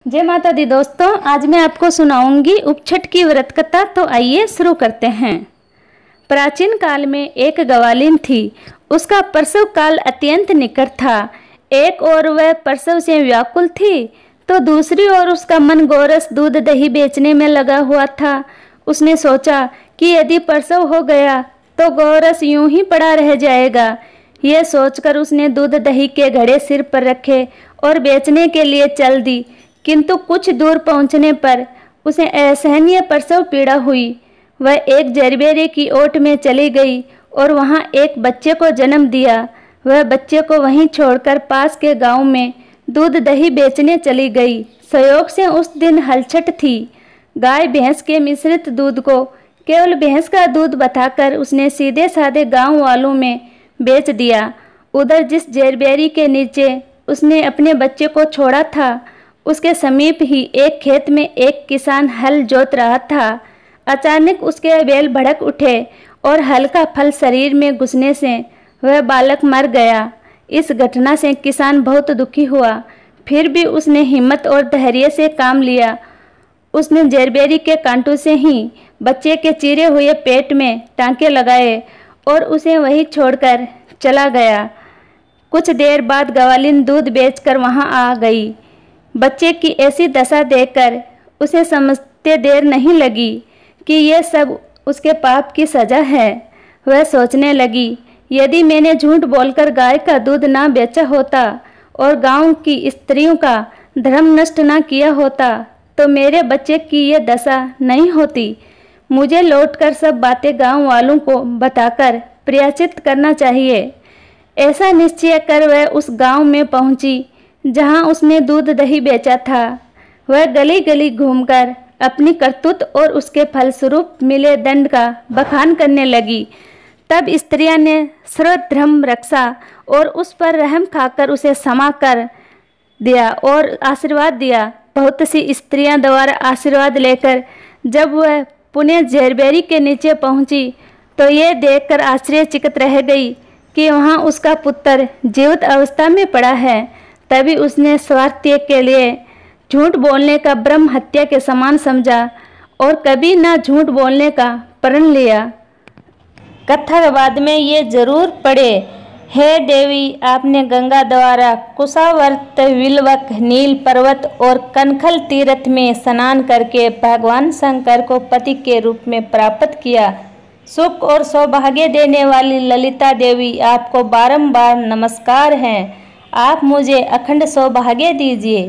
जय माता दी दोस्तों, आज मैं आपको सुनाऊंगी उपछठ की व्रत कथा। तो आइए शुरू करते हैं। प्राचीन काल में एक ग्वालिन थी। उसका प्रसव काल अत्यंत निकट था। एक ओर वह प्रसव से व्याकुल थी तो दूसरी ओर उसका मन गोरस दूध दही बेचने में लगा हुआ था। उसने सोचा कि यदि प्रसव हो गया तो गोरस यूं ही पड़ा रह जाएगा। यह सोचकर उसने दूध दही के घड़े सिर पर रखे और बेचने के लिए चल दी। किंतु कुछ दूर पहुंचने पर उसे असहनीय प्रसव पीड़ा हुई। वह एक जरबेरे की ओट में चली गई और वहां एक बच्चे को जन्म दिया। वह बच्चे को वहीं छोड़कर पास के गांव में दूध दही बेचने चली गई। संयोग से उस दिन हलछट थी। गाय भैंस के मिश्रित दूध को केवल भैंस का दूध बताकर उसने सीधे साधे गांव वालों में बेच दिया। उधर जिस जरबेरी के नीचे उसने अपने बच्चे को छोड़ा था उसके समीप ही एक खेत में एक किसान हल जोत रहा था। अचानक उसके बैल भड़क उठे और हल का फल शरीर में घुसने से वह बालक मर गया। इस घटना से किसान बहुत दुखी हुआ, फिर भी उसने हिम्मत और धैर्य से काम लिया। उसने जरबेरी के कांटों से ही बच्चे के चीरे हुए पेट में टांके लगाए और उसे वहीं छोड़कर चला गया। कुछ देर बाद ग्वालिन दूध बेचकर वहां आ गई। बच्चे की ऐसी दशा देखकर उसे समझते देर नहीं लगी कि यह सब उसके पाप की सजा है। वह सोचने लगी, यदि मैंने झूठ बोलकर गाय का दूध ना बेचा होता और गांव की स्त्रियों का धर्म नष्ट ना किया होता तो मेरे बच्चे की यह दशा नहीं होती। मुझे लौटकर सब बातें गांव वालों को बताकर प्रायश्चित करना चाहिए। ऐसा निश्चय कर वह उस गांव में पहुंची जहां उसने दूध दही बेचा था। वह गली गली घूमकर अपनी करतूत और उसके फलस्वरूप मिले दंड का बखान करने लगी। तब स्त्रियां ने सर्वधर्म रक्षा और उस पर रहम खाकर उसे क्षमा कर दिया और आशीर्वाद दिया। बहुत सी स्त्रियां द्वारा आशीर्वाद लेकर जब वह पुणे जरबेरी के नीचे पहुंची तो यह देखकर आश्चर्यचकित रह गई कि वहां उसका पुत्र जीवित अवस्था में पड़ा है। तभी उसने स्वार्थ के लिए झूठ बोलने का ब्रह्म हत्या के समान समझा और कभी ना झूठ बोलने का प्रण लिया। कथा के बाद में ये जरूर पढ़े, हे देवी, आपने गंगा द्वारा कुशावर्त विल्वक नील पर्वत और कनखल तीर्थ में स्नान करके भगवान शंकर को पति के रूप में प्राप्त किया। सुख और सौभाग्य देने वाली ललिता देवी, आपको बारंबार नमस्कार है। आप मुझे अखंड सौभाग्य दीजिए।